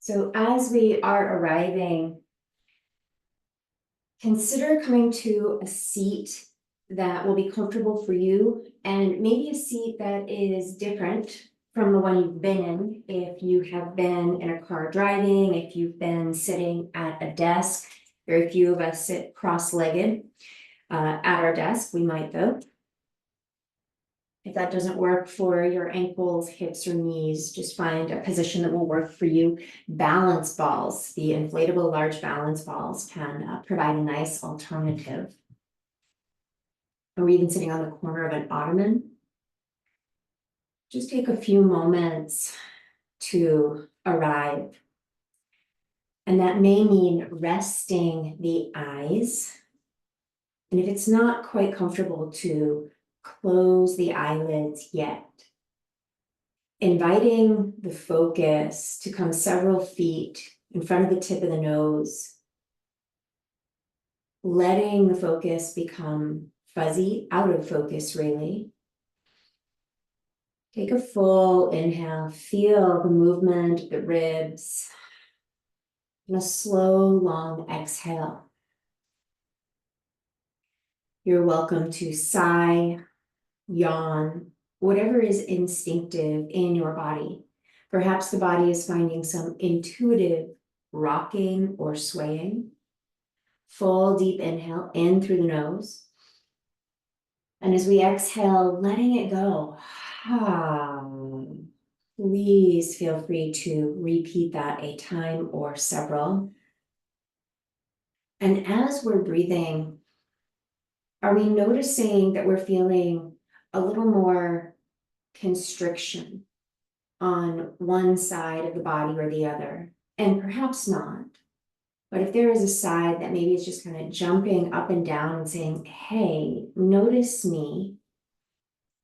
So as we are arriving, consider coming to a seat that will be comfortable for you, and maybe a seat that is different from the one you've been in. If you have been in a car driving, if you've been sitting at a desk, very few of us sit cross-legged at our desk. We might though. If that doesn't work for your ankles, hips, or knees, just find a position that will work for you. Balance balls, the inflatable large balance balls, can provide a nice alternative. Or even sitting on the corner of an ottoman. Just take a few moments to arrive. And that may mean resting the eyes. And if it's not quite comfortable to close the eyelids yet, inviting the focus to come several feet in front of the tip of the nose, letting the focus become fuzzy, out of focus really. Take a full inhale, feel the movement of the ribs, and a slow, long exhale. You're welcome to sigh, yawn, whatever is instinctive in your body. Perhaps the body is finding some intuitive rocking or swaying. Full deep inhale in through the nose. And as we exhale, letting it go. Please feel free to repeat that a time or several. And as we're breathing, are we noticing that we're feeling a little more constriction on one side of the body or the other? And perhaps not. But if there is a side that maybe is just kind of jumping up and down and saying, hey, notice me,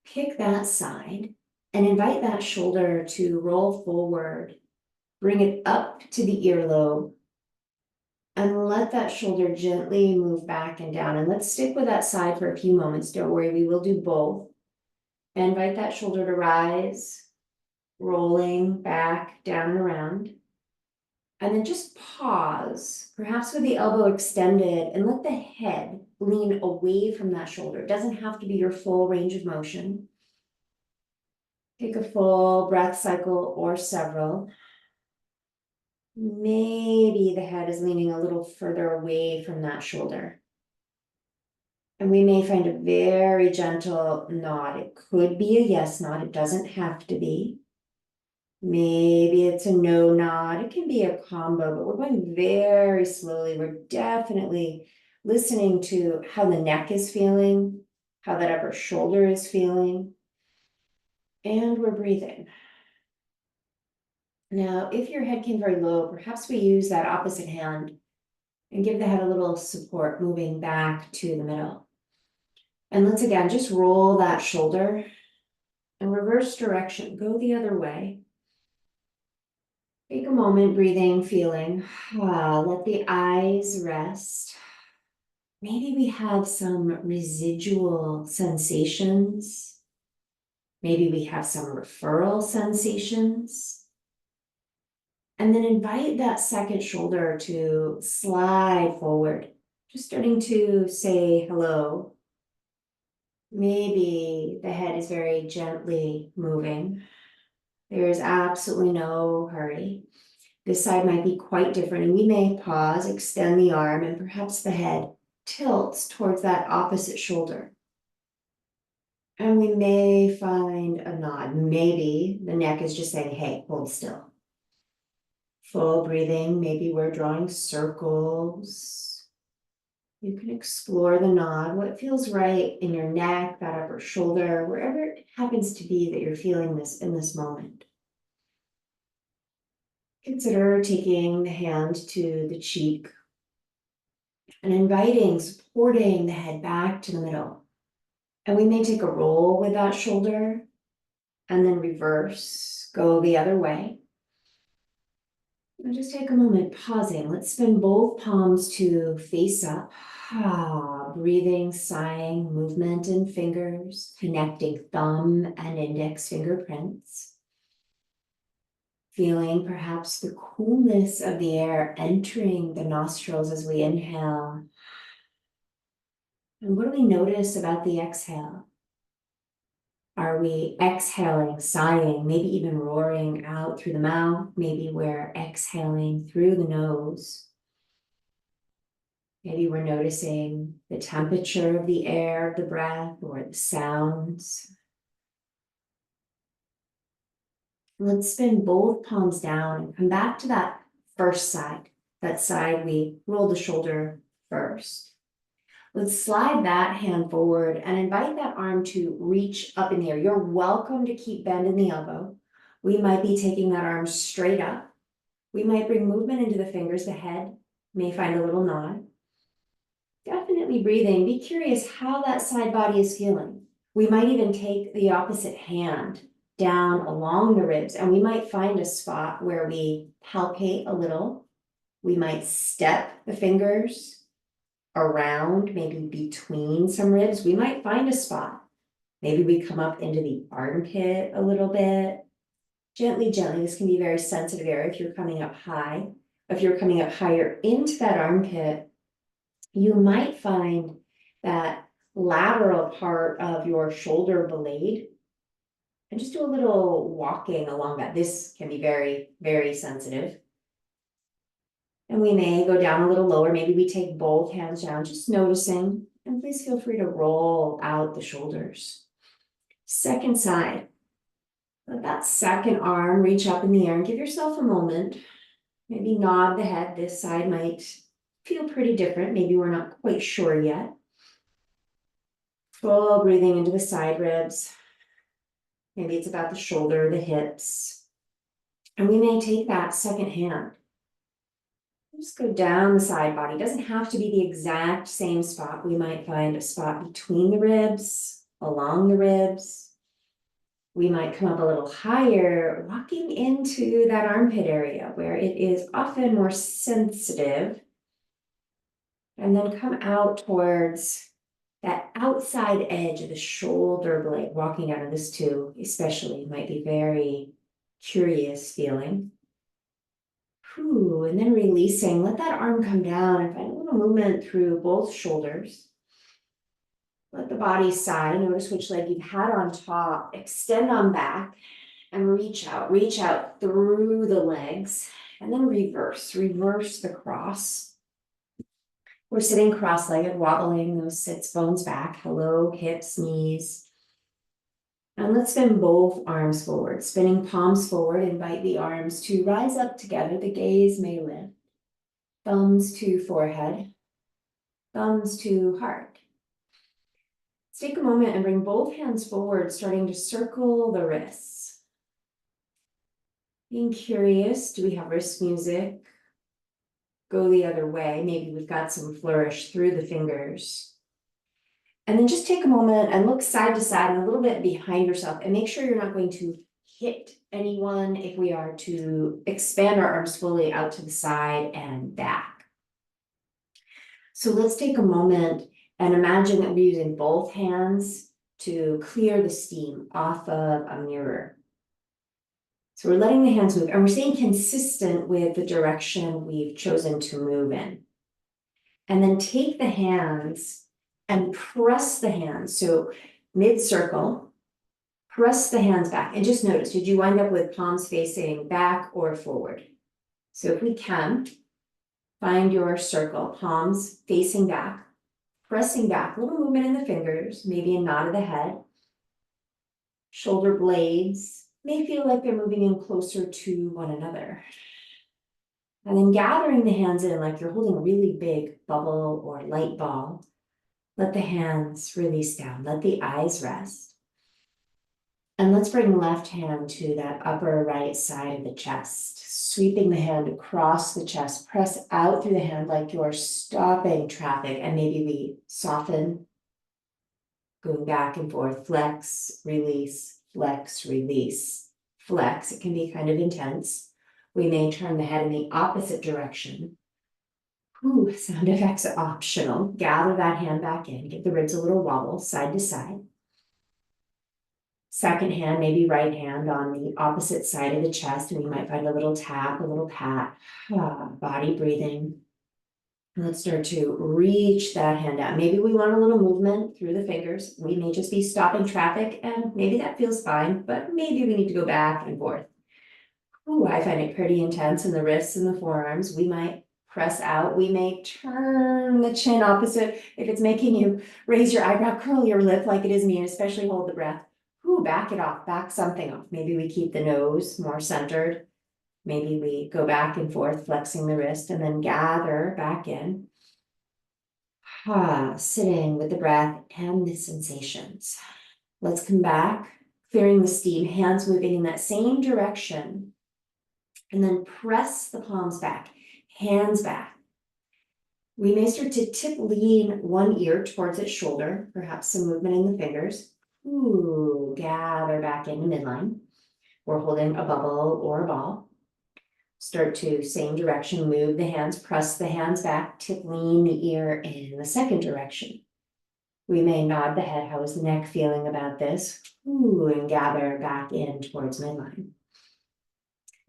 pick that side and invite that shoulder to roll forward, bring it up to the earlobe, and let that shoulder gently move back and down. And let's stick with that side for a few moments. Don't worry, we will do both. Invite that shoulder to rise, rolling back, down and around. And then just pause, perhaps with the elbow extended, and let the head lean away from that shoulder. It doesn't have to be your full range of motion. Take a full breath cycle or several. Maybe the head is leaning a little further away from that shoulder. And we may find a very gentle nod. It could be a yes nod. It doesn't have to be. Maybe it's a no nod. It can be a combo, but we're going very slowly. We're definitely listening to how the neck is feeling, how that upper shoulder is feeling, and we're breathing. Now, if your head came very low, perhaps we use that opposite hand and give the head a little support, moving back to the middle. And let's again just roll that shoulder and reverse direction. Go the other way. Take a moment, breathing, feeling. Let the eyes rest. Maybe we have some residual sensations. Maybe we have some referral sensations. And then invite that second shoulder to slide forward, just starting to say hello. Maybe the head is very gently moving. There is absolutely no hurry. This side might be quite different, and we may pause, extend the arm, and perhaps the head tilts towards that opposite shoulder. And we may find a nod. Maybe the neck is just saying, hey, hold still. Full breathing, maybe we're drawing circles. You can explore the nod, what feels right in your neck, that upper shoulder, wherever it happens to be that you're feeling this in this moment. Consider taking the hand to the cheek and inviting, supporting the head back to the middle. And we may take a roll with that shoulder and then reverse, go the other way. And just take a moment, pausing. Let's spin both palms to face up. Breathing, sighing, movement in fingers, connecting thumb and index fingerprints. Feeling perhaps the coolness of the air entering the nostrils as we inhale. And what do we notice about the exhale? Are we exhaling, sighing, maybe even roaring out through the mouth? Maybe we're exhaling through the nose. Maybe we're noticing the temperature of the air, of the breath, or the sounds. Let's spin both palms down and come back to that first side. That side we roll the shoulder first. Let's slide that hand forward and invite that arm to reach up in the air. You're welcome to keep bending the elbow. We might be taking that arm straight up. We might bring movement into the fingers. The head may find a little nod. Definitely breathing. Be curious how that side body is feeling. We might even take the opposite hand down along the ribs, and we might find a spot where we palpate a little. We might step the fingers around, maybe between some ribs. We might find a spot. Maybe we come up into the armpit a little bit. Gently, gently. This can be very sensitive area if you're coming up high. If you're coming up higher into that armpit, you might find that lateral part of your shoulder blade and just do a little walking along that. This can be very, very sensitive. And we may go down a little lower. Maybe we take both hands down, just noticing. And please feel free to roll out the shoulders. Second side. Let that second arm reach up in the air and give yourself a moment. Maybe nod the head. This side might feel pretty different. Maybe we're not quite sure yet. Full breathing into the side ribs. Maybe it's about the shoulder, the hips. And we may take that second hand. Just go down the side body. It doesn't have to be the exact same spot. We might find a spot between the ribs, along the ribs. We might come up a little higher, walking into that armpit area where it is often more sensitive. And then come out towards that outside edge of the shoulder blade. Walking out of this too, especially, might be very curious feeling. Whew, and then releasing, let that arm come down and find a little movement through both shoulders. Let the body sigh. Notice which leg you've had on top. Extend on back and reach out through the legs, and then reverse the cross. We're sitting cross-legged, wobbling those sits bones back. Hello, hips, knees. And let's spin both arms forward, spinning palms forward. Invite the arms to rise up together. The gaze may lift. Thumbs to forehead, thumbs to heart. Let's take a moment and bring both hands forward, starting to circle the wrists. Being curious, do we have wrist music? Go the other way. Maybe we've got some flourish through the fingers. And then just take a moment and look side to side and a little bit behind yourself, and make sure you're not going to hit anyone if we are to expand our arms fully out to the side and back. So let's take a moment and imagine that we're using both hands to clear the steam off of a mirror. So we're letting the hands move, and we're staying consistent with the direction we've chosen to move in. And then take the hands and press the hands. So mid-circle, press the hands back. And just notice, did you wind up with palms facing back or forward? So if we can, find your circle, palms facing back, pressing back, a little movement in the fingers, maybe a nod of the head. Shoulder blades may feel like they're moving in closer to one another. And then gathering the hands in like you're holding a really big bubble or light ball. Let the hands release down. Let the eyes rest. And let's bring left hand to that upper right side of the chest. Sweeping the hand across the chest. Press out through the hand like you're stopping traffic. And maybe we soften. Going back and forth. Flex, release, flex, release, flex. It can be kind of intense. We may turn the head in the opposite direction. Ooh, sound effects are optional. Gather that hand back in. Give the ribs a little wobble, side to side. Second hand, maybe right hand on the opposite side of the chest, and we might find a little tap, a little pat, body breathing. Let's start to reach that hand out. Maybe we want a little movement through the fingers. We may just be stopping traffic, and maybe that feels fine, but maybe we need to go back and forth. Ooh, I find it pretty intense in the wrists and the forearms. We might press out. We may turn the chin opposite. If it's making you raise your eyebrow, curl your lip like it is me, and especially hold the breath. Ooh, back it off, back something off. Maybe we keep the nose more centered. Maybe we go back and forth, flexing the wrist, and then gather back in. Sitting with the breath and the sensations. Let's come back, clearing the steam, hands moving in that same direction. And then press the palms back, hands back. We may start to lean one ear towards its shoulder, perhaps some movement in the fingers. Ooh, gather back into midline. We're holding a bubble or a ball. Start to same direction, move the hands, press the hands back, lean the ear in the second direction. We may nod the head. How is the neck feeling about this? Ooh, and gather back in towards midline.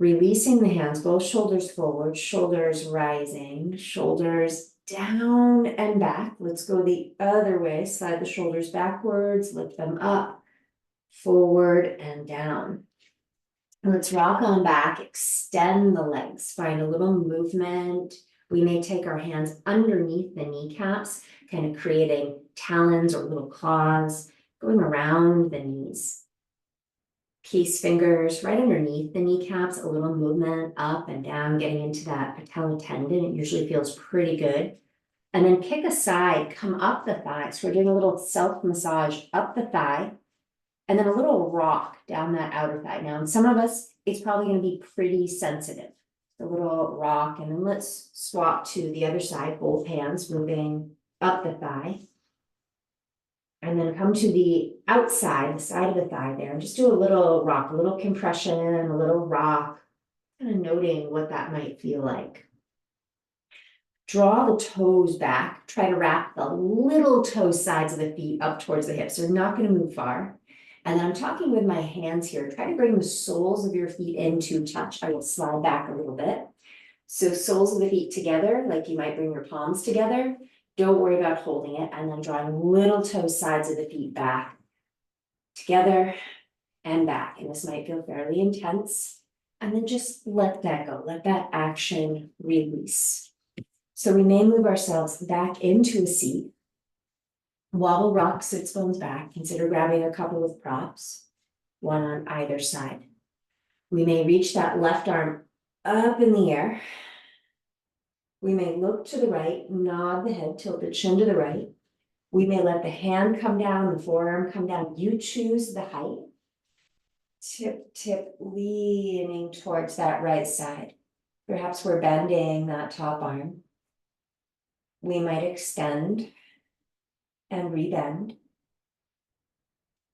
Releasing the hands, both shoulders forward, shoulders rising, shoulders down and back. Let's go the other way. Slide the shoulders backwards, lift them up, forward and down. Let's rock on back, extend the legs, find a little movement. We may take our hands underneath the kneecaps, kind of creating talons or little claws, going around the knees. Peace fingers right underneath the kneecaps, a little movement up and down, getting into that patella tendon. It usually feels pretty good. And then kick aside, come up the thigh. So we're doing a little self-massage up the thigh, and then a little rock down that outer thigh. Now, in some of us, it's probably going to be pretty sensitive. A little rock, and then let's swap to the other side, both hands moving up the thigh. And then come to the outside, the side of the thigh there, and just do a little rock, a little compression, a little rock, kind of noting what that might feel like. Draw the toes back, try to wrap the little toe sides of the feet up towards the hips. They're not going to move far. And then I'm talking with my hands here. Try to bring the soles of your feet into touch. I will slide back a little bit. So soles of the feet together, like you might bring your palms together. Don't worry about holding it. And then drawing little toe sides of the feet back, together and back. And this might feel fairly intense. And then just let that go. Let that action release. So we may move ourselves back into a seat. Wobble rock, sits bones back. Consider grabbing a couple of props, one on either side. We may reach that left arm up in the air. We may look to the right, nod the head, tilt the chin to the right. We may let the hand come down, the forearm come down. You choose the height. Tip, leaning towards that right side. Perhaps we're bending that top arm. We might extend and rebend.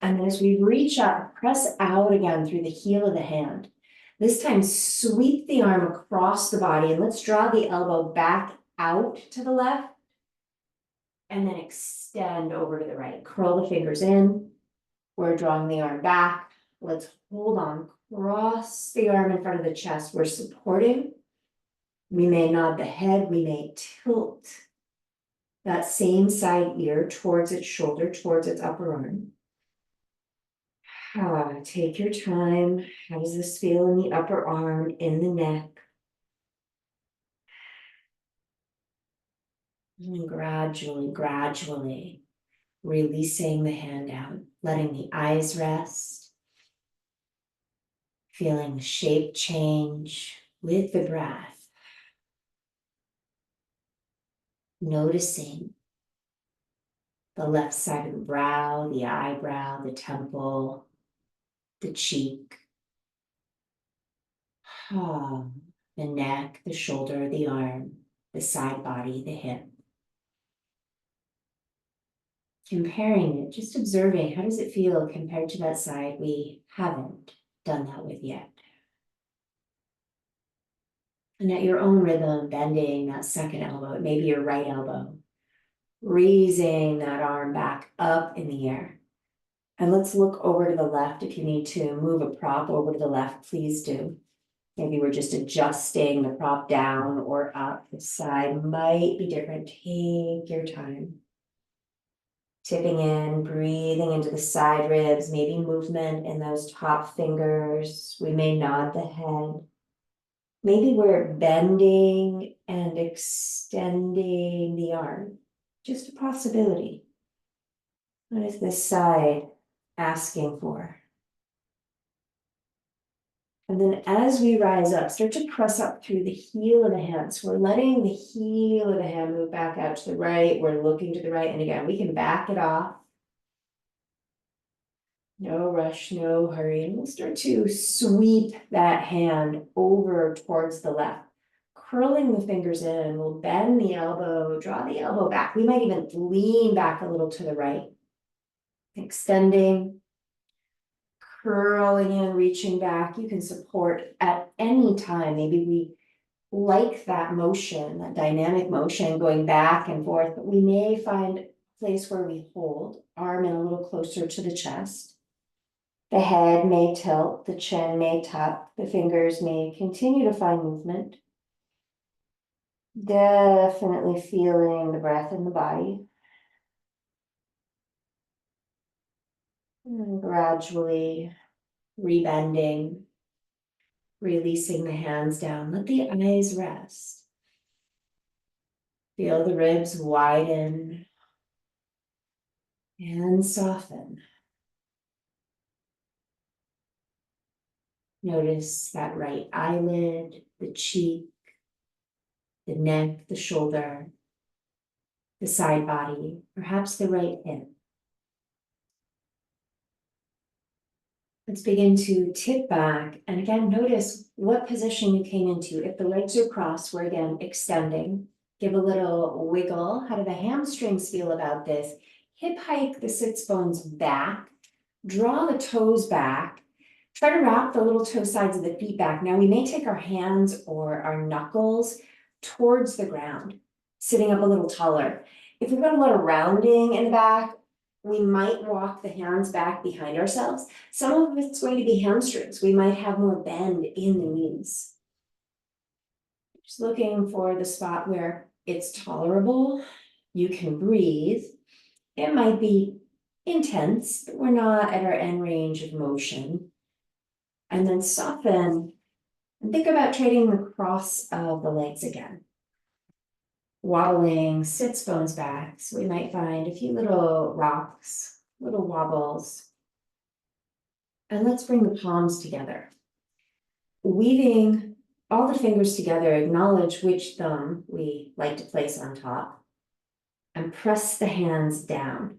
And then as we reach up, press out again through the heel of the hand. This time, sweep the arm across the body, and let's draw the elbow back out to the left, and then extend over to the right. Curl the fingers in. We're drawing the arm back. Let's hold on, cross the arm in front of the chest. We're supporting. We may nod the head. We may tilt that same side ear towards its shoulder, towards its upper arm. Take your time. How does this feel in the upper arm, in the neck? And gradually releasing the hand out, letting the eyes rest, feeling the shape change with the breath, noticing the left side of the brow, the eyebrow, the temple, the cheek, the neck, the shoulder, the arm, the side body, the hip. Comparing it, just observing, how does it feel compared to that side we haven't done that with yet? And at your own rhythm, bending that second elbow, it may be your right elbow, raising that arm back up in the air. And let's look over to the left. If you need to move a prop over to the left, please do. Maybe we're just adjusting the prop down or up. The side might be different. Take your time. Tipping in, breathing into the side ribs, maybe movement in those top fingers. We may nod the head. Maybe we're bending and extending the arm. Just a possibility. What is this side asking for? And then as we rise up, start to press up through the heel of the hand. So we're letting the heel of the hand move back out to the right. We're looking to the right. And again, we can back it off. No rush, no hurry. And we'll start to sweep that hand over towards the left. Curling the fingers in, we'll bend the elbow, draw the elbow back. We might even lean back a little to the right. Extending, curling in, reaching back. You can support at any time. Maybe we like that motion, that dynamic motion going back and forth, but we may find a place where we hold, arm in a little closer to the chest. The head may tilt, the chin may tuck, the fingers may continue to find movement. Definitely feeling the breath in the body. And gradually rebending, releasing the hands down. Let the eyes rest. Feel the ribs widen and soften. Notice that right eyelid, the cheek, the neck, the shoulder, the side body, perhaps the right hip. Let's begin to tip back. And again, notice what position you came into. If the legs are crossed, we're again extending. Give a little wiggle. How do the hamstrings feel about this? Hip hike the sits bones back. Draw the toes back. Try to wrap the little toe sides of the feet back. Now we may take our hands or our knuckles towards the ground, sitting up a little taller. If we've got a lot of rounding in the back, we might walk the hands back behind ourselves. Some of it's going to be hamstrings. We might have more bend in the knees. Just looking for the spot where it's tolerable. You can breathe. It might be intense, but we're not at our end range of motion. And then soften and think about trading the cross of the legs again. Wobbling sits bones back. So we might find a few little rocks, little wobbles. And let's bring the palms together. Weaving all the fingers together, acknowledge which thumb we like to place on top. And press the hands down.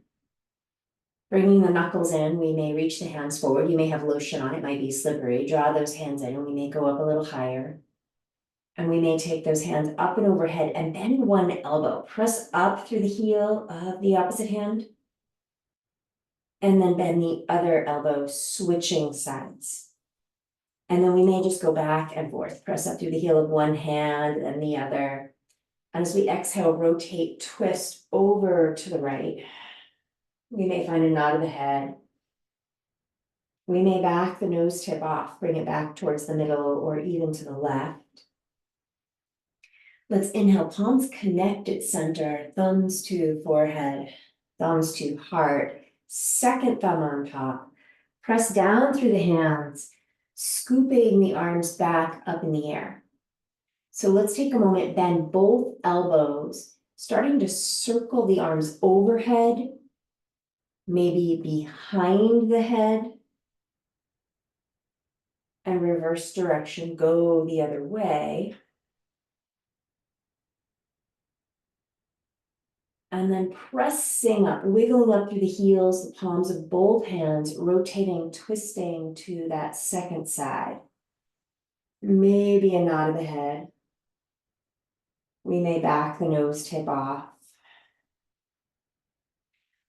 Bringing the knuckles in, we may reach the hands forward. You may have lotion on, it might be slippery. Draw those hands in, and we may go up a little higher. And we may take those hands up and overhead and bend one elbow. Press up through the heel of the opposite hand. And then bend the other elbow, switching sides. And then we may just go back and forth. Press up through the heel of one hand and the other. And as we exhale, rotate, twist over to the right. We may find a nod of the head. We may back the nose tip off, bring it back towards the middle or even to the left. Let's inhale, palms connect at center, thumbs to forehead, thumbs to heart, second thumb on top. Press down through the hands, scooping the arms back up in the air. So let's take a moment, bend both elbows, starting to circle the arms overhead, maybe behind the head, and reverse direction, go the other way. And then pressing up, wiggling up through the heels, the palms of both hands, rotating, twisting to that second side. Maybe a nod of the head. We may back the nose tip off.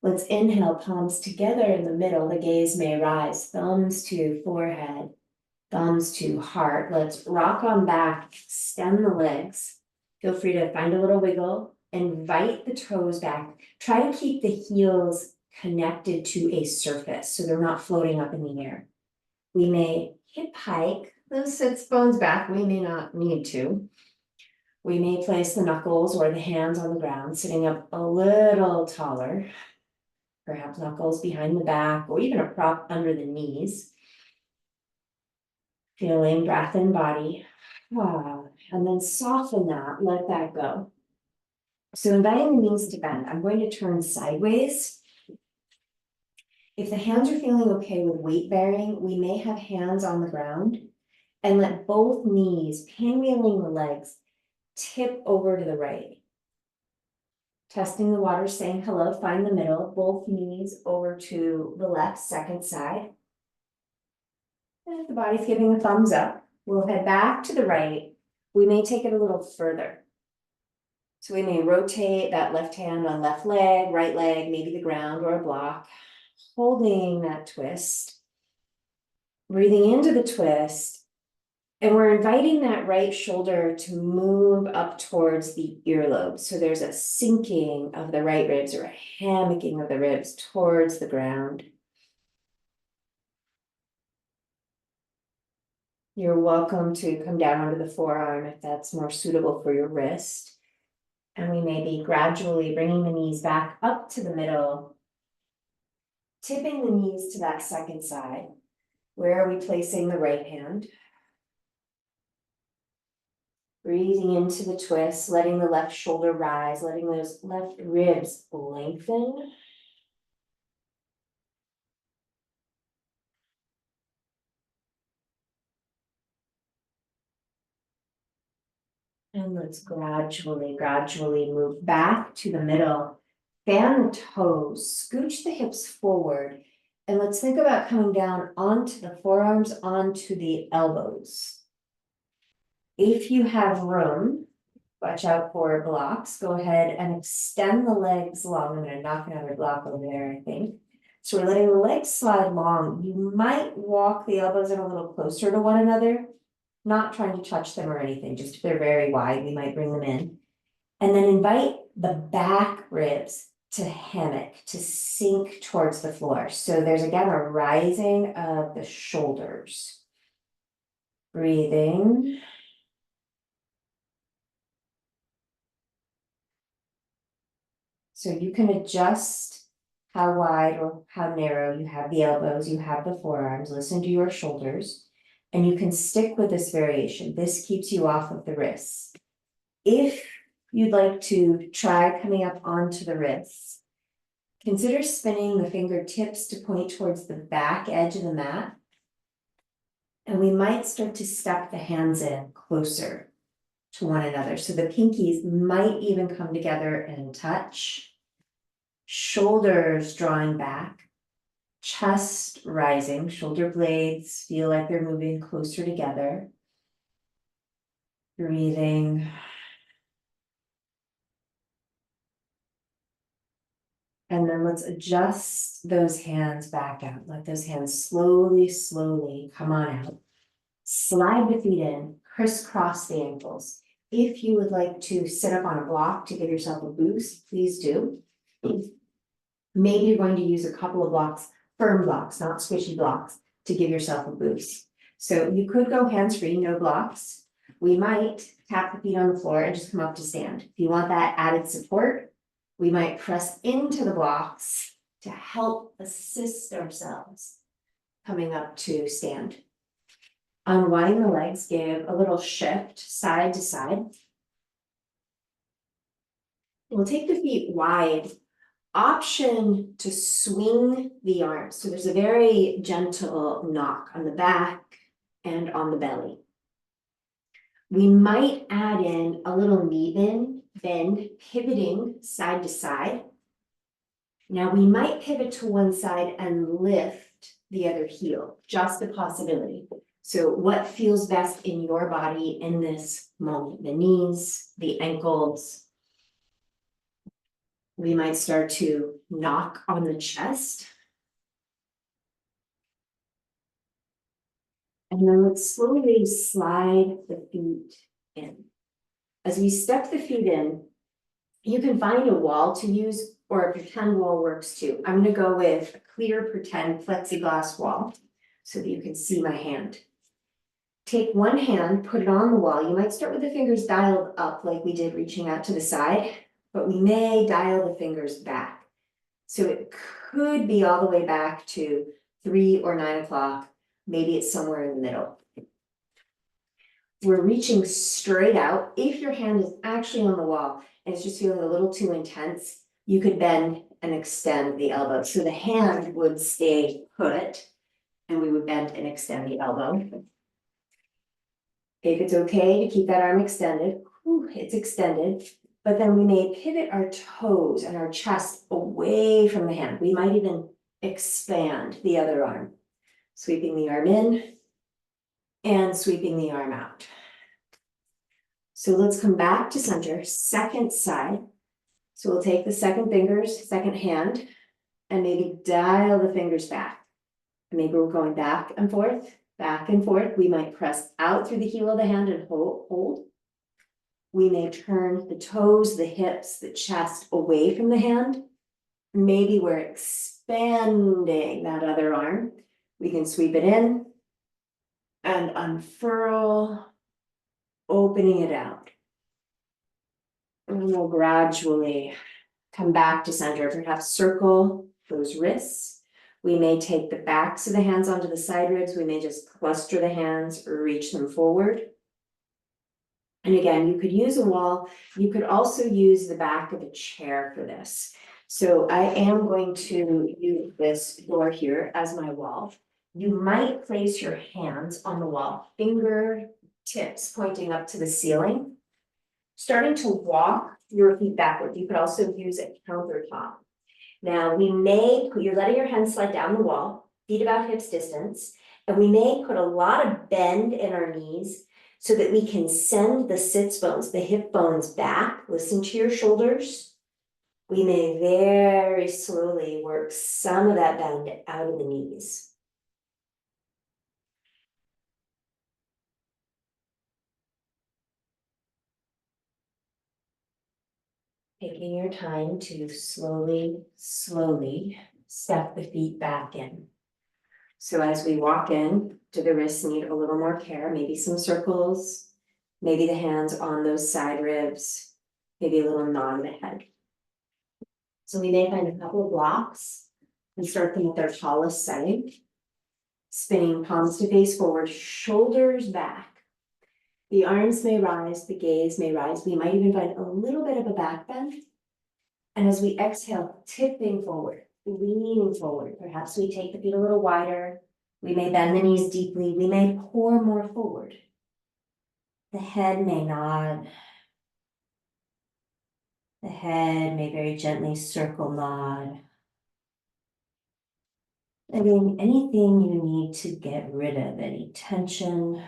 Let's inhale, palms together in the middle. The gaze may rise, thumbs to forehead, thumbs to heart. Let's rock on back, extend the legs. Feel free to find a little wiggle. Invite the toes back. Try to keep the heels connected to a surface, so they're not floating up in the air. We may hip hike those sits bones back, we may not need to. We may place the knuckles or the hands on the ground, sitting up a little taller, perhaps knuckles behind the back, or even a prop under the knees. Feeling breath and body. Wow. And then soften that, let that go. So inviting the knees to bend, I'm going to turn sideways. If the hands are feeling okay with weight bearing, we may have hands on the ground and let both knees, pinwheeling the legs, tip over to the right. Testing the water, saying hello, find the middle, both knees over to the left, second side. And if the body's giving a thumbs up, we'll head back to the right. We may take it a little further. So we may rotate that left hand on left leg, right leg, maybe the ground or a block, holding that twist, breathing into the twist, and we're inviting that right shoulder to move up towards the earlobe. So there's a sinking of the right ribs or a hammocking of the ribs towards the ground. You're welcome to come down onto the forearm if that's more suitable for your wrist. And we may be gradually bringing the knees back up to the middle, tipping the knees to that second side. Where are we placing the right hand? Breathing into the twist, letting the left shoulder rise, letting those left ribs lengthen. And let's gradually move back to the middle. Fan the toes, scooch the hips forward, and let's think about coming down onto the forearms, onto the elbows. If you have room, watch out for blocks, go ahead and extend the legs long. I'm going to knock another block over there, I think. So we're letting the legs slide long. You might walk the elbows in a little closer to one another, not trying to touch them or anything, just if they're very wide, we might bring them in. And then invite the back ribs to hammock, to sink towards the floor. So there's again a rising of the shoulders. Breathing. So you can adjust how wide or how narrow you have the elbows, you have the forearms, listen to your shoulders, and you can stick with this variation. This keeps you off of the wrists. If you'd like to try coming up onto the wrists, consider spinning the fingertips to point towards the back edge of the mat. And we might start to step the hands in closer to one another. So the pinkies might even come together and touch. Shoulders drawing back, chest rising, shoulder blades feel like they're moving closer together. Breathing. And then let's adjust those hands back out. Let those hands slowly come on out. Slide the feet in, crisscross the ankles. If you would like to sit up on a block to give yourself a boost, please do. Maybe you're going to use a couple of blocks, firm blocks, not squishy blocks, to give yourself a boost. So you could go hands-free, no blocks. We might tap the feet on the floor and just come up to stand. If you want that added support, we might press into the blocks to help assist ourselves coming up to stand. Unwinding the legs, give a little shift side to side. We'll take the feet wide. Option to swing the arms. So there's a very gentle knock on the back and on the belly. We might add in a little knee bend, pivoting side to side. Now we might pivot to one side and lift the other heel, just a possibility. So what feels best in your body in this moment? The knees, the ankles. We might start to knock on the chest. And then let's slowly slide the feet in. As we step the feet in, you can find a wall to use or a pretend wall works too. I'm gonna go with a clear pretend plexiglass wall so that you can see my hand. Take one hand, put it on the wall. You might start with the fingers dialed up like we did reaching out to the side, but we may dial the fingers back. So it could be all the way back to 3 or 9 o'clock. Maybe it's somewhere in the middle. We're reaching straight out. If your hand is actually on the wall and it's just feeling a little too intense, you could bend and extend the elbow. So the hand would stay put and we would bend and extend the elbow. If it's okay to keep that arm extended, it's extended, but then we may pivot our toes and our chest away from the hand. We might even expand the other arm, sweeping the arm in and sweeping the arm out. So let's come back to center, second side. So we'll take the second fingers, second hand, and maybe dial the fingers back. Maybe we're going back and forth. Back and forth. We might press out through the heel of the hand and hold. We may turn the toes, the hips, the chest away from the hand. Maybe we're expanding that other arm. We can sweep it in and unfurl, opening it out. And we'll gradually come back to center, perhaps circle those wrists. We may take the backs of the hands onto the side ribs. We may just cluster the hands or reach them forward. And again, you could use a wall. You could also use the back of a chair for this. So I am going to use this door here as my wall. You might place your hands on the wall, fingertips pointing up to the ceiling, starting to walk your feet backward. You could also use a countertop. Now you're letting your hands slide down the wall, feet about hips distance, and we may put a lot of bend in our knees so that we can send the sits bones, the hip bones back. Listen to your shoulders. We may very slowly work some of that bend out of the knees. Taking your time to slowly step the feet back in. So as we walk in, do the wrists need a little more care? Maybe some circles, maybe the hands on those side ribs, maybe a little nod of the head. So we may find a couple of blocks and start them at their tallest setting. Spinning palms to face forward, shoulders back. The arms may rise, the gaze may rise. We might even find a little bit of a back bend. And as we exhale, tipping forward, leaning forward. Perhaps we take the feet a little wider. We may bend the knees deeply. We may pour more forward. The head may nod. The head may very gently circle nod. Letting anything you need to get rid of, any tension,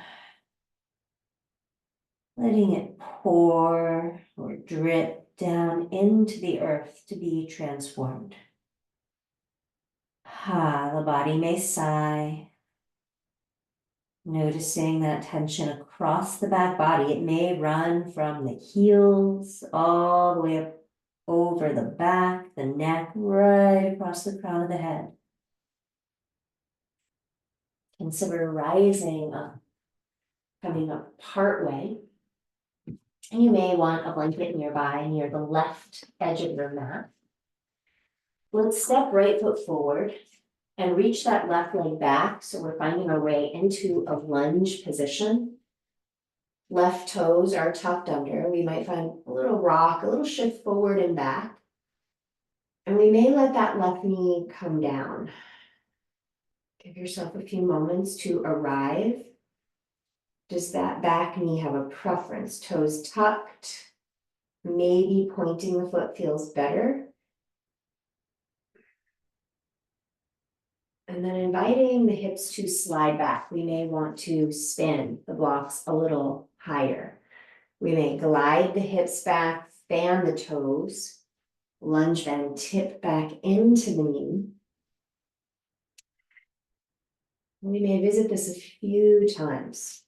letting it pour or drip down into the earth to be transformed. The body may sigh, noticing that tension across the back body. It may run from the heels all the way up over the back, the neck, right across the crown of the head. Consider rising up, coming up part way. And you may want a blanket nearby near the left edge of your mat. Let's step right foot forward and reach that left leg back. So we're finding our way into a lunge position. Left toes are tucked under. We might find a little rock, a little shift forward and back. And we may let that left knee come down. Give yourself a few moments to arrive. Does that back knee have a preference? Toes tucked, maybe pointing the foot feels better. And then inviting the hips to slide back. We may want to spin the blocks a little higher. We may glide the hips back, fan the toes, lunge bend, tip back into the knee. We may visit this a few times.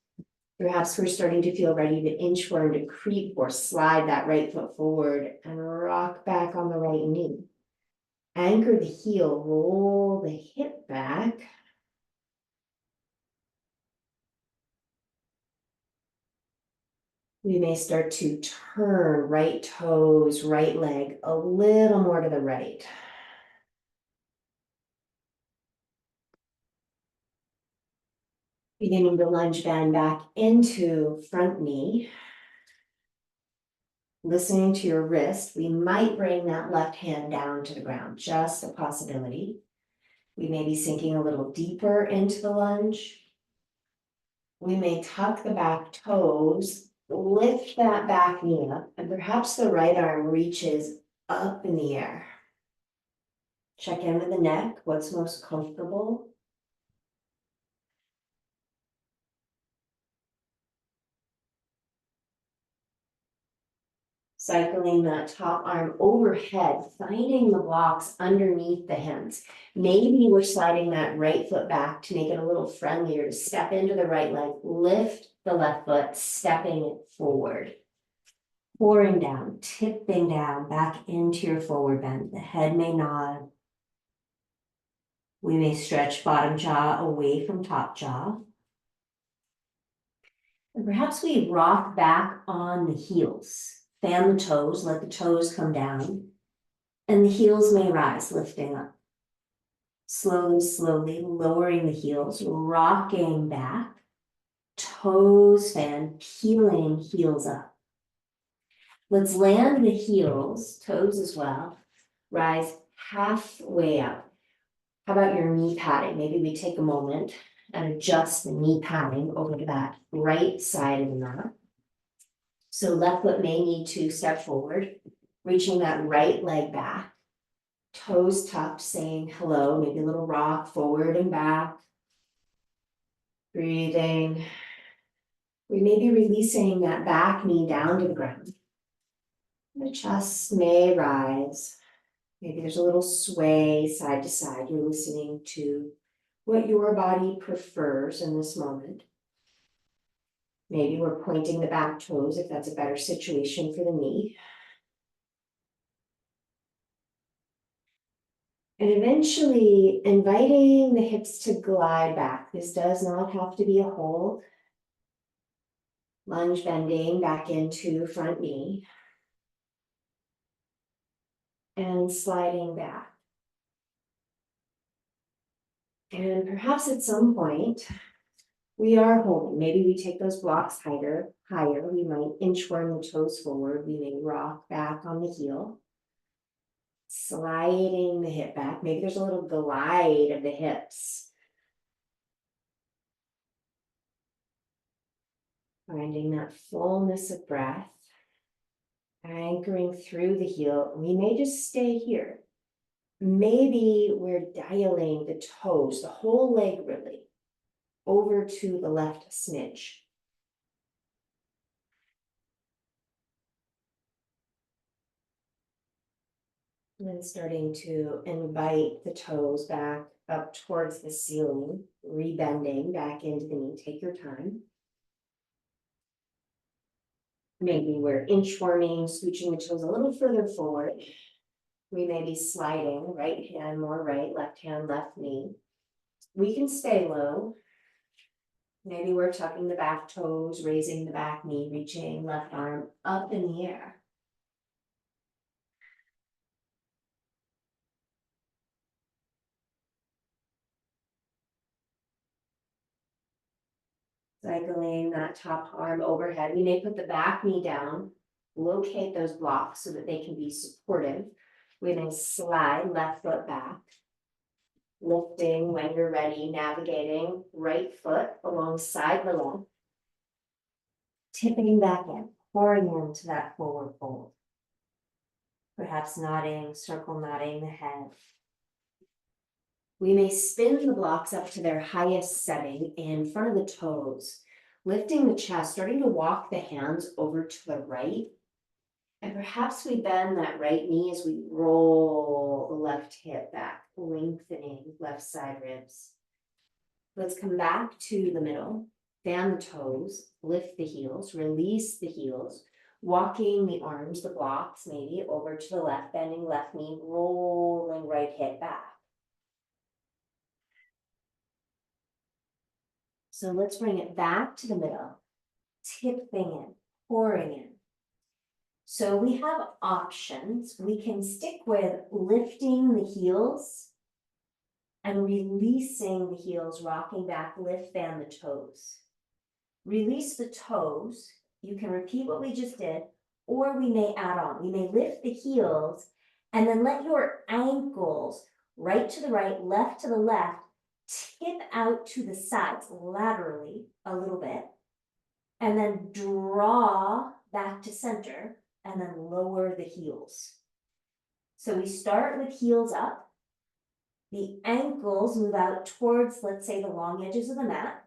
Perhaps we're starting to feel ready to inchworm, to creep or slide that right foot forward and rock back on the right knee. Anchor the heel, roll the hip back. We may start to turn right toes, right leg a little more to the right. Beginning to lunge bend back into front knee. Listening to your wrist, we might bring that left hand down to the ground, just a possibility. We may be sinking a little deeper into the lunge. We may tuck the back toes, lift that back knee up, and perhaps the right arm reaches up in the air. Check in with the neck, what's most comfortable. Cycling that top arm overhead, finding the blocks underneath the hands. Maybe we're sliding that right foot back to make it a little friendlier, to step into the right leg, lift the left foot, stepping it forward. Pouring down, tipping down, back into your forward bend. The head may nod. We may stretch bottom jaw away from top jaw. And perhaps we rock back on the heels. Fan the toes, let the toes come down. And the heels may rise, lifting up. Slowly, slowly lowering the heels, rocking back. Toes fan, peeling heels up. Let's land the heels, toes as well. Rise halfway up. How about your knee padding? Maybe we take a moment and adjust the knee padding over to that right side of the mat. So left foot may need to step forward, reaching that right leg back. Toes tucked, saying hello, maybe a little rock forward and back. Breathing. We may be releasing that back knee down to the ground. The chest may rise. Maybe there's a little sway side to side. You're listening to what your body prefers in this moment. Maybe we're pointing the back toes if that's a better situation for the knee. And eventually inviting the hips to glide back. This does not have to be a hold. Lunge bending back into front knee. And sliding back. And perhaps at some point, we are holding. Maybe we take those blocks higher. We might inchworm the toes forward. We may rock back on the heel. Sliding the hip back. Maybe there's a little glide of the hips. Finding that fullness of breath. Anchoring through the heel. We may just stay here. Maybe we're dialing the toes, the whole leg really, over to the left smidge. And then starting to invite the toes back up towards the ceiling, rebending back into the knee. Take your time. Maybe we're inchworming, scooching the toes a little further forward. We may be sliding, right hand more right, left hand left knee. We can stay low. Maybe we're tucking the back toes, raising the back knee, reaching left arm up in the air. Cycling that top arm overhead. We may put the back knee down, locate those blocks so that they can be supportive. We may slide left foot back, lifting when you're ready, navigating right foot alongside the left, tipping back in, pouring into that forward fold. Perhaps nodding, circle nodding the head. We may spin the blocks up to their highest setting in front of the toes, lifting the chest, starting to walk the hands over to the right. And perhaps we bend that right knee as we roll the left hip back, lengthening left side ribs. Let's come back to the middle, fan the toes, lift the heels, release the heels, walking the arms, the blocks maybe over to the left, bending left knee, rolling right hip back. So let's bring it back to the middle, tipping in, pouring in. So we have options. We can stick with lifting the heels and releasing the heels, rocking back, lift, fan the toes. Release the toes. You can repeat what we just did, or we may add on. We may lift the heels and then let your ankles, right to the right, left to the left, tip out to the sides laterally a little bit, and then draw back to center, and then lower the heels. So we start with heels up. The ankles move out towards, let's say, the long edges of the mat.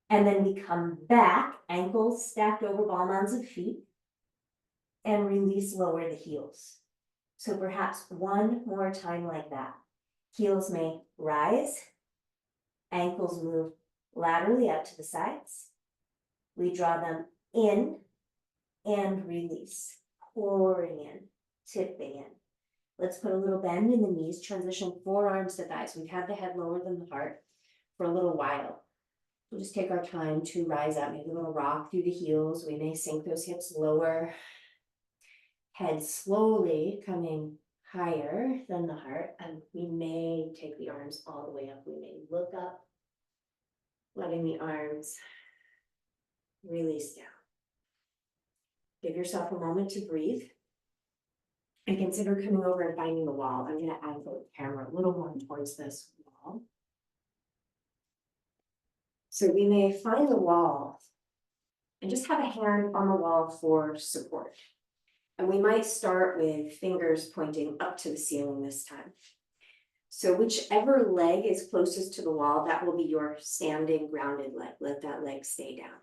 And then we come back, ankles stacked over ball mounds of feet, and release, lower the heels. So perhaps one more time like that. Heels may rise, ankles move laterally out to the sides. We draw them in and release, pouring in, tipping in. Let's put a little bend in the knees, transition forearms to thighs. We've had the head lower than the heart for a little while. We'll just take our time to rise up, maybe a little rock through the heels. We may sink those hips lower. Head slowly coming higher than the heart, and we may take the arms all the way up. We may look up, letting the arms release down. Give yourself a moment to breathe. And consider coming over and finding the wall. I'm going to angle the camera a little more towards this wall. So we may find the wall and just have a hand on the wall for support. And we might start with fingers pointing up to the ceiling this time. So whichever leg is closest to the wall, that will be your standing grounded leg. Let that leg stay down.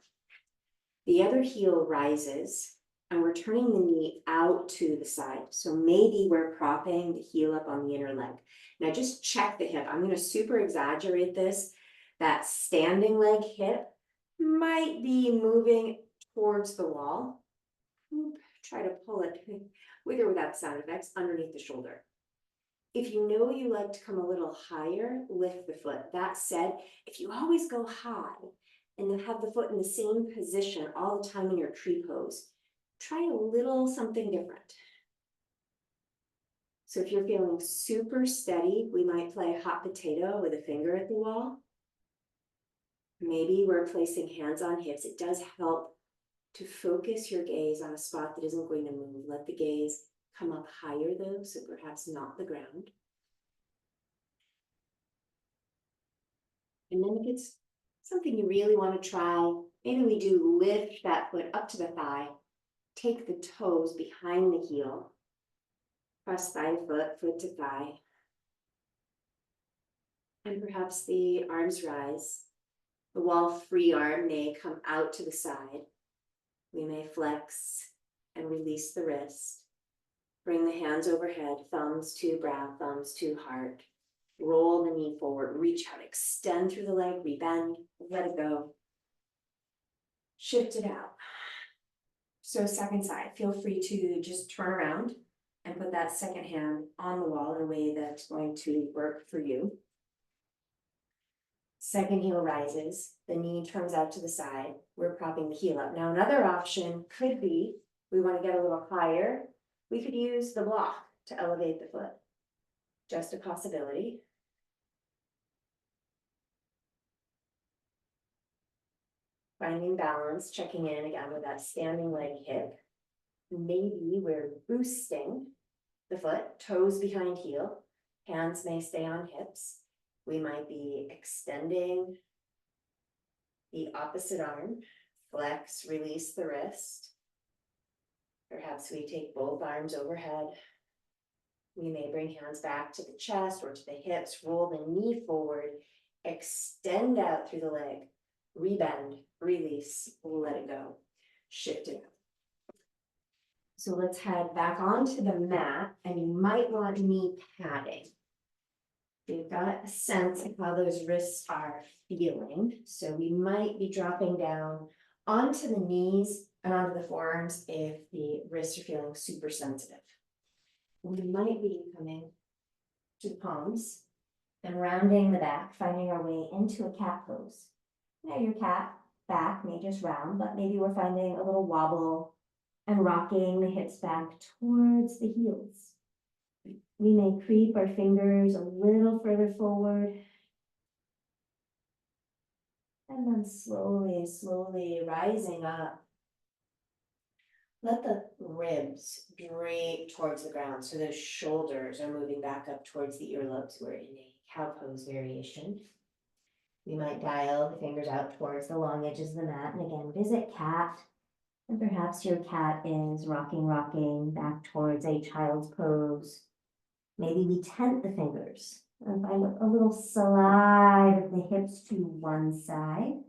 The other heel rises. And we're turning the knee out to the side. So maybe we're propping the heel up on the inner leg. Now just check the hip. I'm going to super exaggerate this. That standing leg hip might be moving towards the wall. Try to pull it with or without sound effects underneath the shoulder. If you know you like to come a little higher, lift the foot. That said, if you always go high and then have the foot in the same position all the time in your tree pose, try a little something different. So if you're feeling super steady, we might play a hot potato with a finger at the wall. Maybe we're placing hands on hips. It does help to focus your gaze on a spot that isn't going to move. Let the gaze come up higher though, so perhaps not the ground. And then if it's something you really want to try, maybe we do lift that foot up to the thigh. Take the toes behind the heel, cross thigh to foot, foot to thigh, and perhaps the arms rise. The wall free arm may come out to the side. We may flex and release the wrist. Bring the hands overhead, thumbs to brow, thumbs to heart. Roll the knee forward, reach out, extend through the leg, rebend, let it go. Shift it out. So second side, feel free to just turn around and put that second hand on the wall in a way that's going to work for you. Second heel rises, the knee turns out to the side. We're propping the heel up. Now another option could be, we want to get a little higher. We could use the block to elevate the foot. Just a possibility. Finding balance, checking in again with that standing leg hip. Maybe we're boosting the foot, toes behind heel, hands may stay on hips. We might be extending the opposite arm, flex, release the wrist. Perhaps we take both arms overhead. We may bring hands back to the chest or to the hips, roll the knee forward, extend out through the leg, rebend, release, let it go, shift it out. So let's head back onto the mat, and you might want knee padding. You've got a sense of how those wrists are feeling. So we might be dropping down onto the knees, and onto the forearms if the wrists are feeling super sensitive. We might be coming to the palms and rounding the back, finding our way into a cat pose. Now your cat back may just round, but maybe we're finding a little wobble and rocking the hips back towards the heels. We may creep our fingers a little further forward. And then slowly, slowly rising up. Let the ribs drape towards the ground so those shoulders are moving back up towards the earlobes. We're in a cow pose variation. We might dial the fingers out towards the long edges of the mat. And again, visit cat. And perhaps your cat is rocking back towards a child's pose. Maybe we tent the fingers and find a little slide of the hips to one side.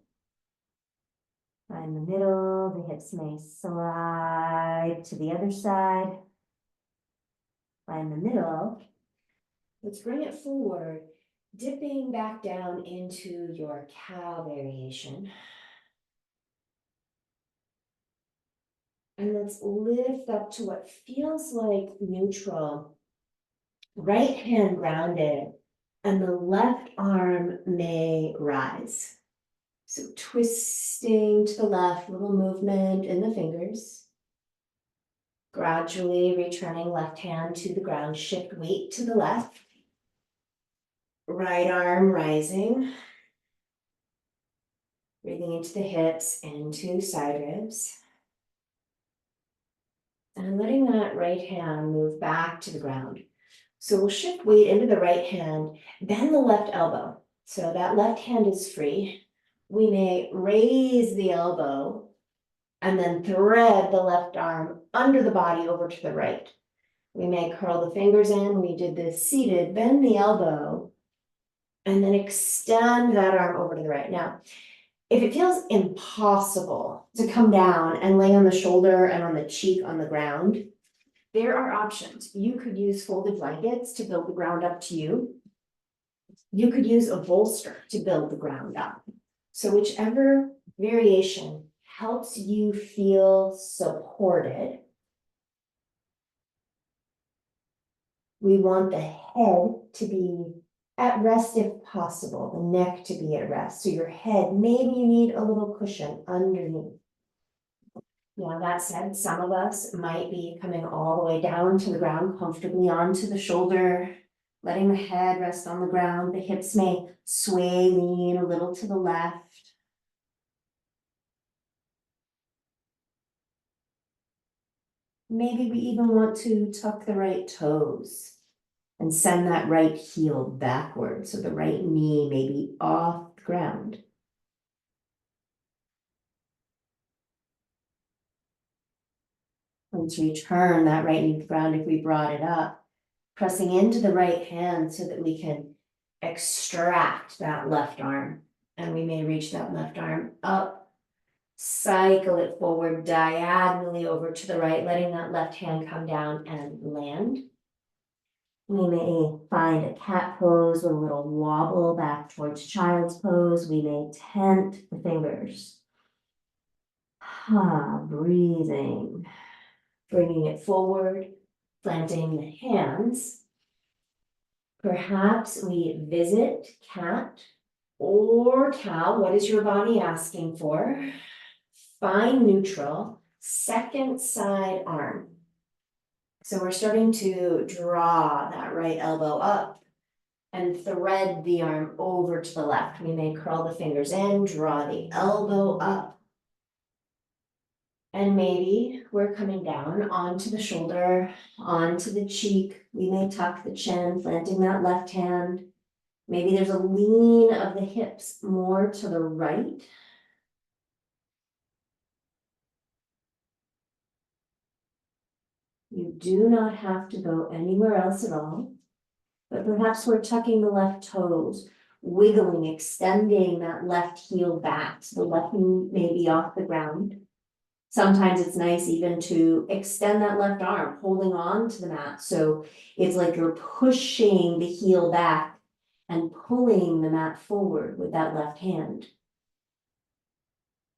Find the middle, the hips may slide to the other side. Find the middle. Let's bring it forward, dipping back down into your cow variation. And let's lift up to what feels like neutral. Right hand grounded, and the left arm may rise. So twisting to the left, little movement in the fingers. Gradually returning left hand to the ground, shift weight to the left. Right arm rising. Breathing into the hips, into side ribs. And letting that right hand move back to the ground. So we'll shift weight into the right hand, bend the left elbow. So that left hand is free. We may raise the elbow and then thread the left arm under the body over to the right. We may curl the fingers in. We did this seated, bend the elbow, and then extend that arm over to the right. Now, if it feels impossible to come down and lay on the shoulder and on the cheek on the ground, there are options. You could use folded blankets to build the ground up to you. You could use a bolster to build the ground up. So whichever variation helps you feel supported. We want the head to be at rest if possible, the neck to be at rest. So your head, maybe you need a little cushion underneath. Now that said, some of us might be coming all the way down to the ground, comfortably onto the shoulder, letting the head rest on the ground. The hips may sway, lean a little to the left. Maybe we even want to tuck the right toes and send that right heel backward. So the right knee may be off the ground. Let's return that right knee to the ground if we brought it up, pressing into the right hand so that we can extract that left arm. And we may reach that left arm up, cycle it forward diagonally over to the right, letting that left hand come down and land. We may find a cat pose with a little wobble back towards child's pose. We may tent the fingers. Breathing. Bringing it forward, planting the hands. Perhaps we visit cat or cow. What is your body asking for? Find neutral, second side arm. So we're starting to draw that right elbow up and thread the arm over to the left. We may curl the fingers in, draw the elbow up. And maybe we're coming down onto the shoulder, onto the cheek. We may tuck the chin, planting that left hand. Maybe there's a lean of the hips more to the right. You do not have to go anywhere else at all, but perhaps we're tucking the left toes, wiggling, extending that left heel back. So the left knee may be off the ground. Sometimes it's nice even to extend that left arm, holding on to the mat. So it's like you're pushing the heel back and pulling the mat forward with that left hand.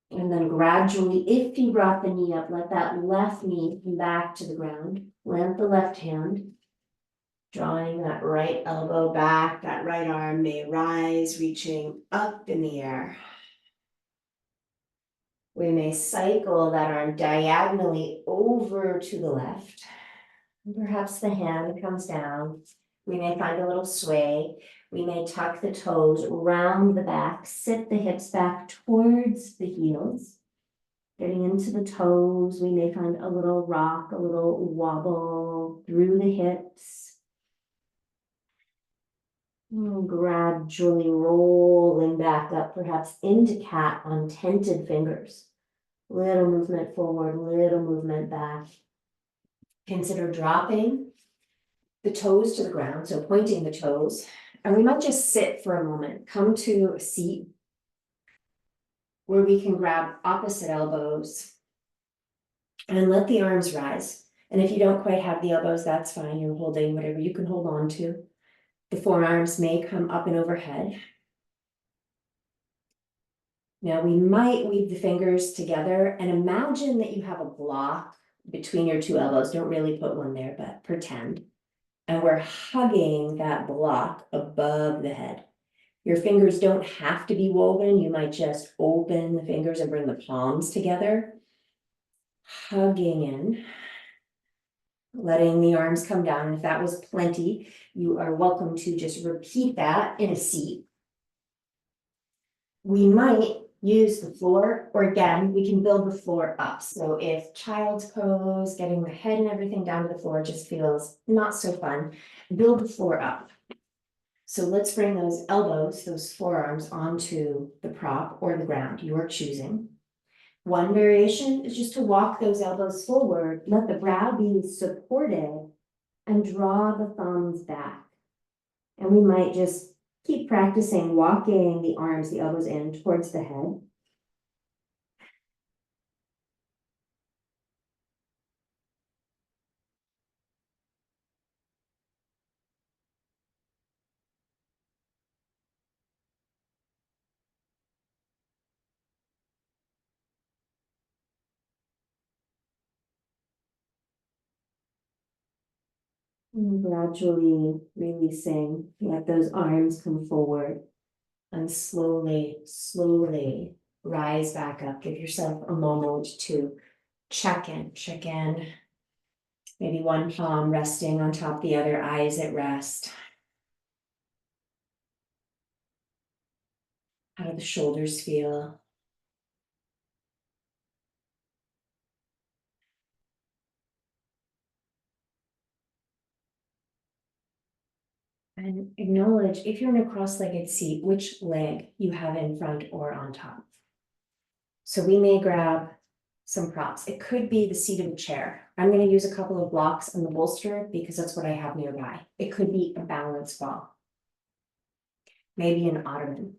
And then gradually, if you brought the knee up, let that left knee come back to the ground. Plant the left hand, drawing that right elbow back. That right arm may rise, reaching up in the air. We may cycle that arm diagonally over to the left. Perhaps the hand comes down. We may find a little sway. We may tuck the toes round the back, sit the hips back towards the heels. Getting into the toes, we may find a little rock, a little wobble through the hips. And gradually rolling back up, perhaps into cat on tented fingers. Little movement forward, little movement back. Consider dropping the toes to the ground, so pointing the toes. And we might just sit for a moment, come to a seat where we can grab opposite elbows and let the arms rise. And if you don't quite have the elbows, that's fine. You're holding whatever you can hold on to. The forearms may come up and overhead. Now we might weave the fingers together and imagine that you have a block between your two elbows. Don't really put one there, but pretend. And we're hugging that block above the head. Your fingers don't have to be woven. You might just open the fingers and bring the palms together. Hugging in. Letting the arms come down. If that was plenty, you are welcome to just repeat that in a seat. We might use the floor, or again, we can build the floor up. So if child's pose, getting the head and everything down to the floor just feels not so fun, build the floor up. So let's bring those elbows, those forearms onto the prop or the ground you are choosing. One variation is just to walk those elbows forward, let the brow be supported, and draw the thumbs back. And we might just keep practicing walking the arms, the elbows in towards the head. And gradually releasing, let those arms come forward and slowly, slowly rise back up. Give yourself a moment to check in. Maybe one palm resting on top of the other, eyes at rest. How do the shoulders feel? And acknowledge if you're in a cross-legged seat, which leg you have in front or on top. So we may grab some props. It could be the seat of a chair. I'm going to use a couple of blocks on the bolster because that's what I have nearby. It could be a balance ball, maybe an ottoman.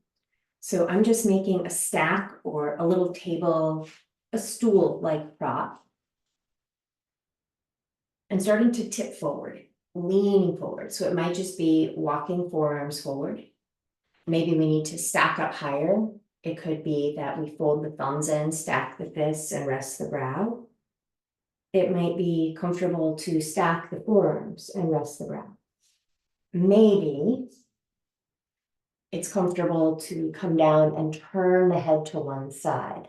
So I'm just making a stack or a little table, a stool-like prop, and starting to tip forward, leaning forward. So it might just be walking forearms forward. Maybe we need to stack up higher. It could be that we fold the thumbs in, stack the fists, and rest the brow. It might be comfortable to stack the forearms and rest the brow. Maybe it's comfortable to come down and turn the head to one side.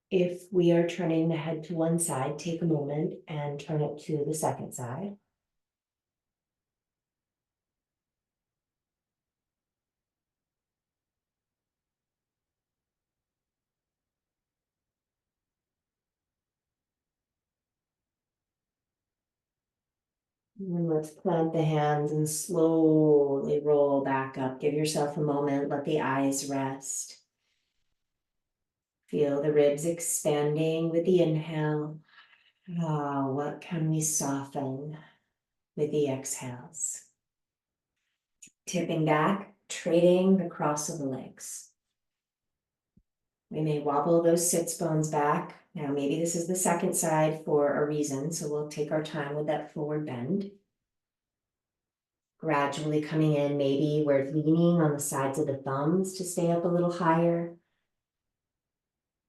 If we are turning the head to one side, take a moment and turn it to the second side. And let's plant the hands and slowly roll back up. Give yourself a moment, let the eyes rest. Feel the ribs expanding with the inhale. Ah, what can we soften with the exhales? Tipping back, trading the cross of the legs. We may wobble those sits bones back, Now, maybe this is the second side for a reason, so we'll take our time with that forward bend. Gradually coming in, maybe we're leaning on the sides of the thumbs to stay up a little higher.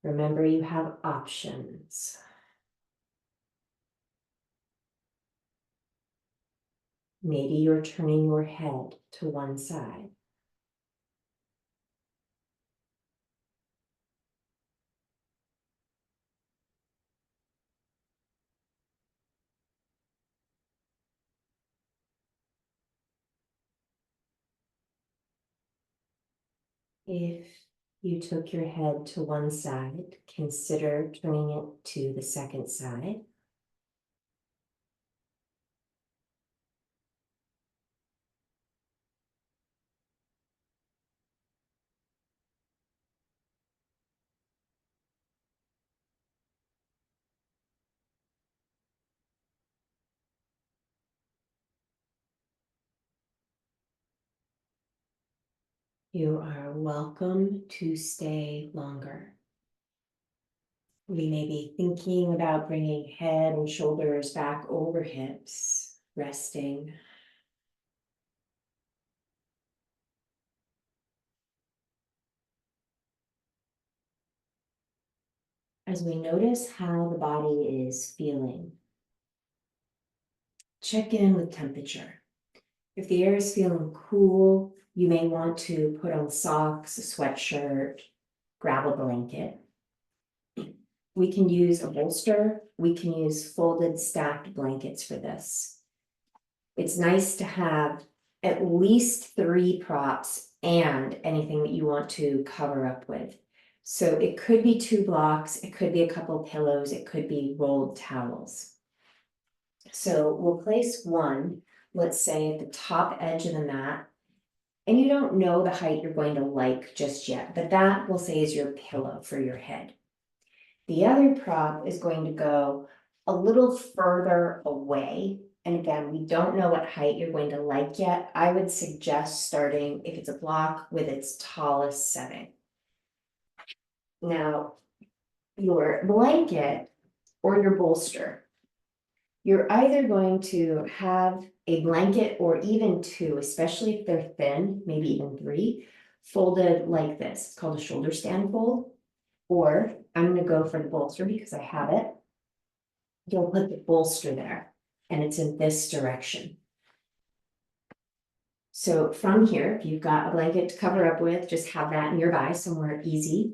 Remember, you have options. Maybe you're turning your head to one side. If you took your head to one side, consider turning it to the second side. You are welcome to stay longer. We may be thinking about bringing head and shoulders back over hips, resting. As we notice how the body is feeling, check in with temperature. If the air is feeling cool, you may want to put on socks, a sweatshirt, grab a blanket. We can use a bolster. We can use folded stacked blankets for this. It's nice to have at least 3 props and anything that you want to cover up with. So it could be 2 blocks, it could be a couple pillows, it could be rolled towels. So we'll place one, let's say at the top edge of the mat, and you don't know the height you're going to like just yet, but that we'll say is your pillow for your head. The other prop is going to go a little further away. And again, we don't know what height you're going to like yet. I would suggest starting, if it's a block, with its tallest setting. Now, your blanket or your bolster, you're either going to have a blanket or even 2, especially if they're thin, maybe even 3, folded like this. It's called a shoulder stand fold. Or I'm going to go for the bolster because I have it. You'll put the bolster there and it's in this direction. So from here, if you've got a blanket to cover up with, just have that nearby somewhere easy.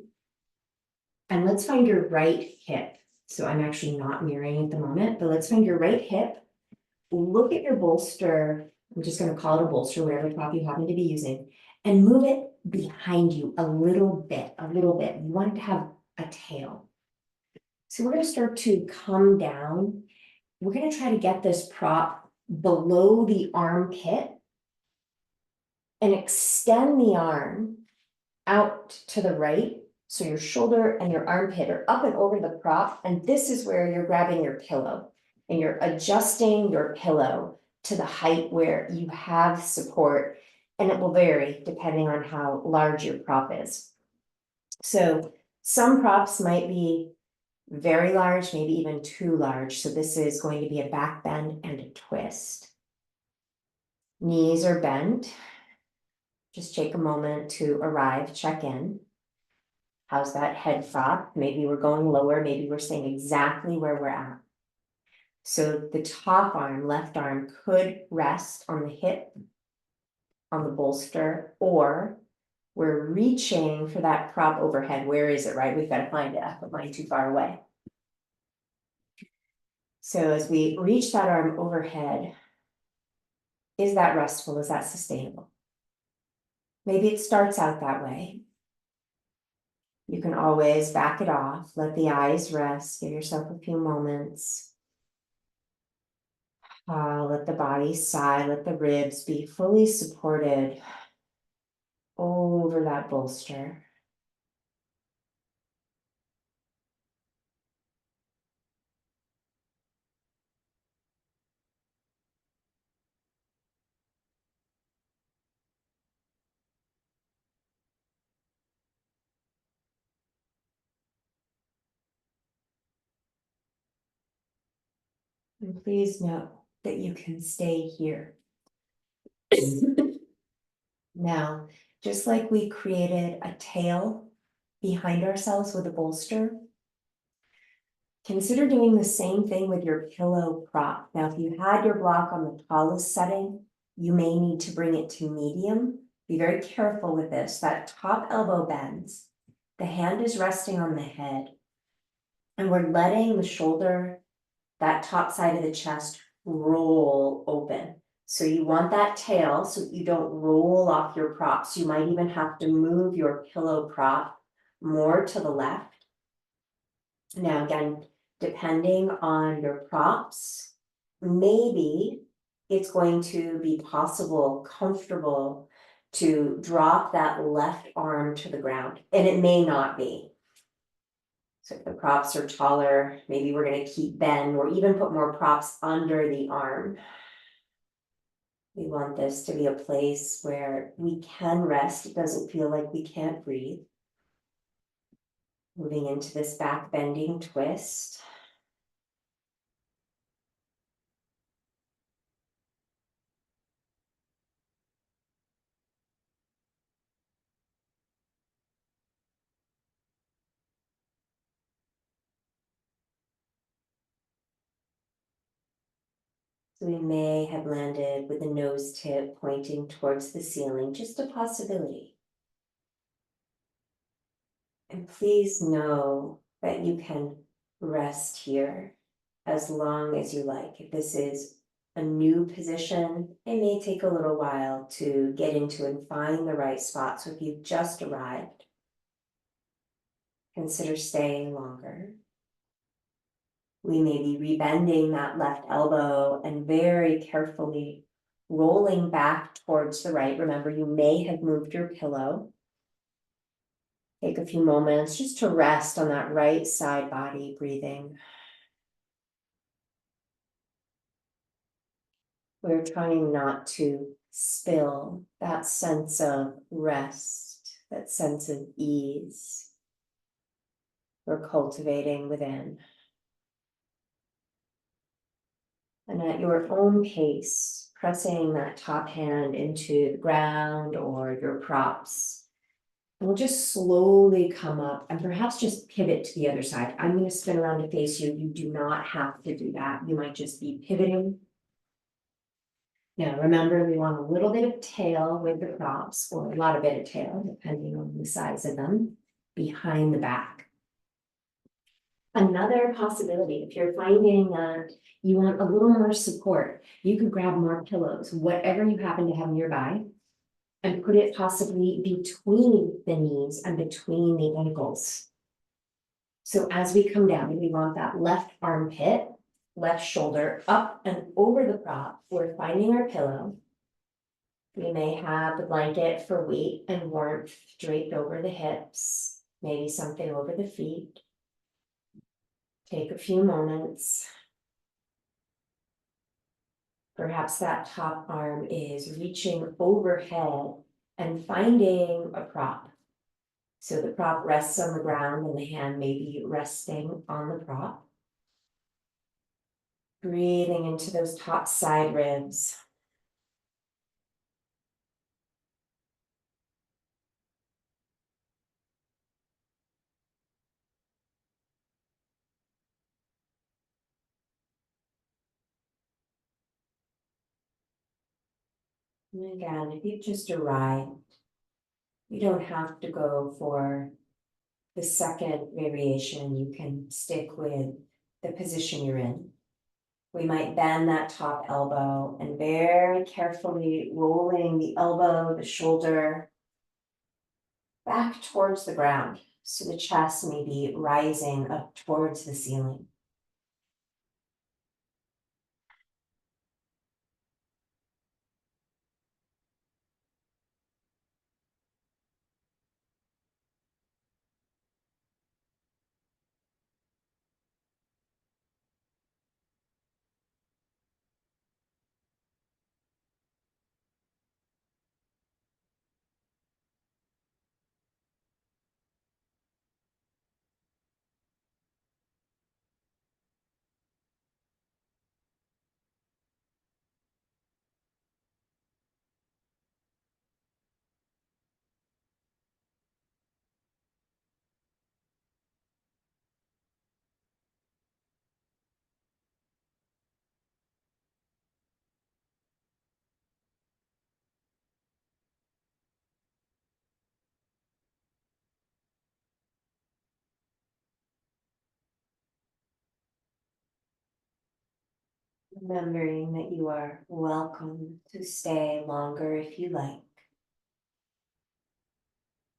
And let's find your right hip. So I'm actually not mirroring at the moment, but let's find your right hip. Look at your bolster. I'm just going to call it a bolster, whatever prop you happen to be using, and move it behind you a little bit, a little bit. You want it to have a tail. So we're going to start to come down. We're going to try to get this prop below the armpit and extend the arm out to the right. So your shoulder and your armpit are up and over the prop. And this is where you're grabbing your pillow and you're adjusting your pillow to the height where you have support. And it will vary depending on how large your prop is. So some props might be very large, maybe even too large. So this is going to be a back bend and a twist. Knees are bent. Just take a moment to arrive, check in. How's that head prop? Maybe we're going lower, maybe we're staying exactly where we're at. So the top arm, left arm, could rest on the hip, on the bolster, or we're reaching for that prop overhead. Where is it, right? We've got to find it. I put mine too far away. So as we reach that arm overhead, is that restful? Is that sustainable? Maybe it starts out that way. You can always back it off, let the eyes rest, give yourself a few moments. Let the body sigh, let the ribs be fully supported over that bolster. And please know that you can stay here. Now, just like we created a tail behind ourselves with a bolster, consider doing the same thing with your pillow prop. Now, if you had your block on the tallest setting, you may need to bring it to medium. Be very careful with this. That top elbow bends. The hand is resting on the head. And we're letting the shoulder, that top side of the chest, roll open. So you want that tail so you don't roll off your props. You might even have to move your pillow prop more to the left. Now, again, depending on your props, maybe it's going to be possible, comfortable to drop that left arm to the ground, and it may not be. So if the props are taller, maybe we're going to keep bend or even put more props under the arm. We want this to be a place where we can rest. It doesn't feel like we can't breathe. Moving into this back bending twist. So we may have landed with the nose tip pointing towards the ceiling, just a possibility. And please know that you can rest here as long as you like. If this is a new position, it may take a little while to get into and find the right spot. So if you've just arrived, consider staying longer. We may be rebending that left elbow and very carefully rolling back towards the right. Remember, you may have moved your pillow. Take a few moments just to rest on that right side body, breathing. We're trying not to spill that sense of rest, that sense of ease we're cultivating within. And at your own pace, pressing that top hand into the ground or your props. And we'll just slowly come up and perhaps just pivot to the other side. I'm going to spin around to face you. You do not have to do that. You might just be pivoting. Now, remember, we want a little bit of tail with the props, or a lot of bit of tail, depending on the size of them, behind the back. Another possibility, if you're finding that you want a little more support, you could grab more pillows, whatever you happen to have nearby, and put it possibly between the knees and between the ankles. So as we come down, we want that left armpit, left shoulder up and over the prop. We're finding our pillow. We may have the blanket for weight and warmth draped over the hips, maybe something over the feet. Take a few moments. Perhaps that top arm is reaching overhead and finding a prop. So the prop rests on the ground and the hand may be resting on the prop. Breathing into those top side ribs. And again, if you've just arrived, you don't have to go for the second variation. You can stick with the position you're in. We might bend that top elbow and very carefully rolling the elbow, the shoulder back towards the ground. So the chest may be rising up towards the ceiling. Remembering that you are welcome to stay longer if you like.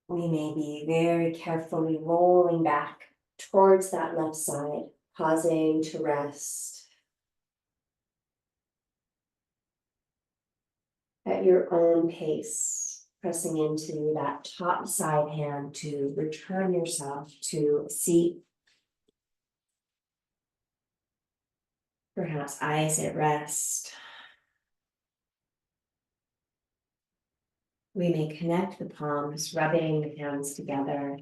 We may be very carefully rolling back towards that left side, pausing to rest at your own pace, pressing into that top side hand to return yourself to a seat, perhaps eyes at rest. We may connect the palms, rubbing the hands together,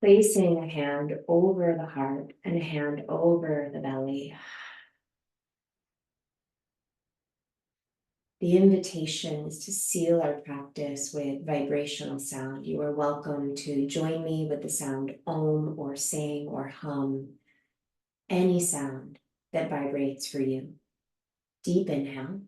placing a hand over the heart and a hand over the belly. The invitation is to seal our practice with vibrational sound. You are welcome to join me with the sound om or sing or hum, any sound that vibrates for you. Deep inhale.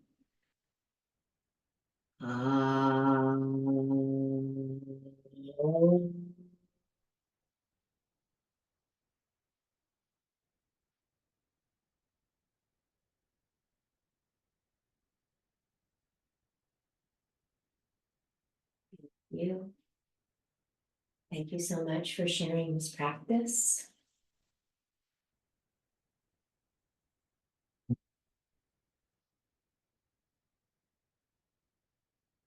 You. Thank you so much for sharing this practice.